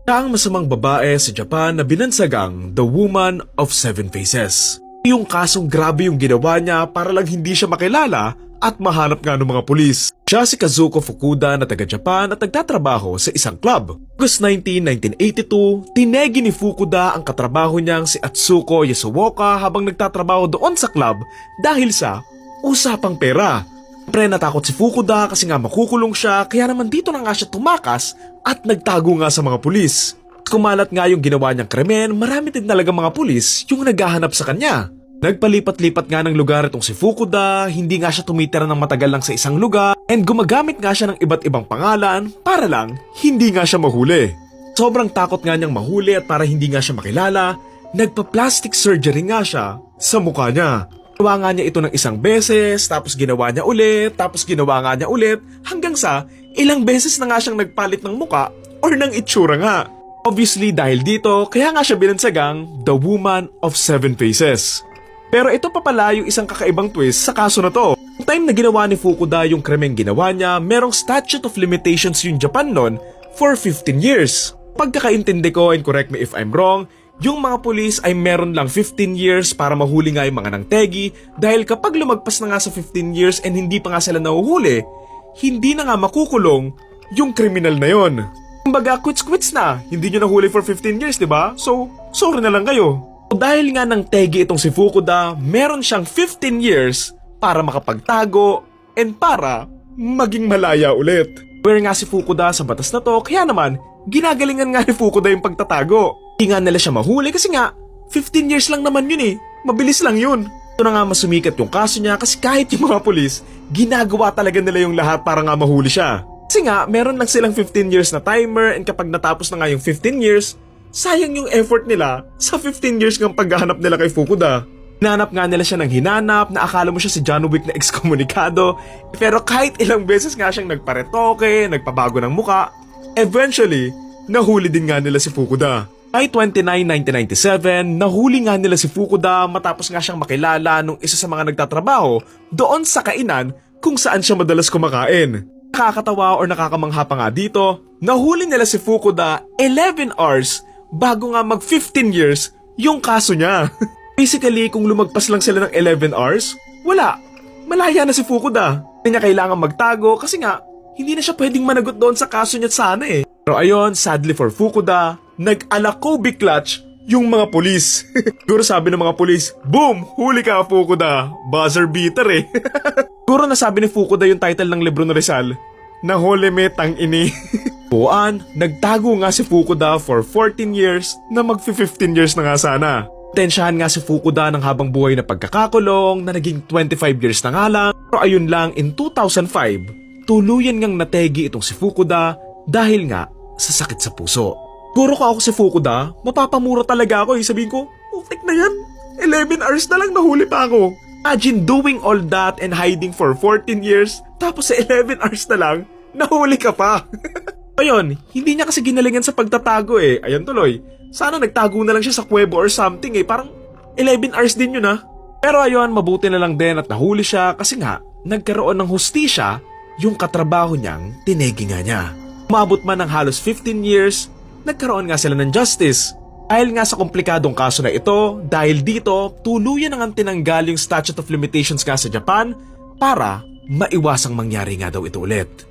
Siya ang masamang babae sa Japan na binansagang The Woman of Seven Faces. Yung kasong grabe yung ginawa niya para lang hindi siya makilala at mahanap nga ng mga pulis. Siya si Kazuko Fukuda na taga-Japan at nagtatrabaho sa isang club. August 19, 1982, tinegi ni Fukuda ang katrabaho niyang si Atsuko Yasuoka habang nagtatrabaho doon sa club dahil sa usapang pera. Siyempre natakot si Fukuda kasi nga makukulong siya kaya naman dito na nga siya tumakas at nagtago nga sa mga pulis. Kumalat nga yung ginawa niyang krimen, marami din talaga mga pulis yung naghahanap sa kanya. Nagpalipat-lipat nga ng lugar itong si Fukuda, hindi nga siya tumitira ng matagal lang sa isang lugar and gumagamit nga siya ng iba't ibang pangalan para lang hindi nga siya mahuli. Sobrang takot nga niyang mahuli at para hindi nga siya makilala, nagpa-plastic surgery nga siya sa mukha niya. Ginawa nga niya ito ng isang beses, tapos ginawa niya ulit, tapos ginawa nga niya ulit, hanggang sa ilang beses na nga siyang nagpalit ng muka or ng itsura nga. Obviously dahil dito, kaya nga siya binansagang The Woman of Seven Faces. Pero ito pa pala yung isang kakaibang twist sa kaso na to. Yung time na ginawa ni Fukuda yung krimeng ginawa niya, merong statute of limitations yung Japan nun for 15 years. Pagkakaintindi ko, and correct me if I'm wrong, yung mga pulis ay meron lang 15 years para mahuli nga yung mga nangtegi dahil kapag lumagpas na nga sa 15 years and hindi pa nga sila nahuhuli, hindi na nga makukulong yung kriminal na yon. Kumbaga, quits na. Hindi nyo nahuli for 15 years, diba? So, sorry na lang kayo. Dahil nga nang tegi itong si Fukuda, meron siyang 15 years para makapagtago and para maging malaya ulit. Aware nga si Fukuda sa batas na to, kaya naman, ginagalingan nga ni Fukuda yung pagtatago. Hindi nga nila siya mahuli kasi nga, 15 years lang naman yun eh. Mabilis lang yun. Ito na nga masumikat yung kaso niya kasi kahit yung mga pulis, ginagawa talaga nila yung lahat para nga mahuli siya. Kasi nga, meron lang silang 15 years na timer and kapag natapos na nga yung 15 years, sayang yung effort nila sa 15 years ng paghahanap nila kay Fukuda. Hinanap nga nila siya ng hinanap na akala mo siya si John Wick na ekskomunikado, pero kahit ilang beses nga siyang nagparetoke, nagpabago ng muka, eventually, nahuli din nga nila si Fukuda. May 29, 1997, nahuli nga nila si Fukuda matapos nga siyang makilala nung isa sa mga nagtatrabaho doon sa kainan kung saan siya madalas kumakain. Nakakatawa or nakakamangha pa nga dito, nahuli nila si Fukuda 11 hours bago nga mag 15 years yung kaso niya. Basically, kung lumagpas lang sila ng 11 hours, wala. Malaya na si Fukuda. Hindi niya kailangan magtago kasi nga, hindi na siya pwedeng managot doon sa kaso niya sana eh. Pero ayun, sadly for Fukuda, nag-alakobi clutch yung mga pulis. Siguro sabi ng mga pulis, boom! Huli ka Fukuda! Buzzer beater eh. Siguro nasabi ni Fukuda yung title ng libro ni Rizal, Nahuli me tang ini. Buwan, nagtago nga si Fukuda for 14 years na mag-15 years na nga sana. Tensyahan nga si Fukuda ng habang buhay na pagkakakulong na naging 25 years na nga lang. Pero ayun lang, in 2005, tuluyan ngang nategi itong si Fukuda dahil nga sa sakit sa puso. Siguro ko ako si Fukuda, mapapamura talaga ako eh. Sabihin ko, putik na yan. 11 hours na lang nahuli pa ako. Imagine doing all that and hiding for 14 years, tapos sa 11 hours na lang, nahuli ka pa. Ayun, hindi niya kasi ginalingan sa pagtatago eh. Ayan tuloy, sana nagtago na lang siya sa kuwebo or something eh. Parang 11 hours din yun ah. Pero ayun, mabuti na lang din at nahuli siya kasi nga, nagkaroon ng hustisya yung katrabaho niyang tinegi nga niya. Umabot man ng halos 15 years, nagkaroon nga sila ng justice. Dahil nga sa komplikadong kaso na ito, dahil dito, tuluyan nang tinanggal yung statute of limitations nga sa Japan para maiwasang mangyari nga daw ito ulit.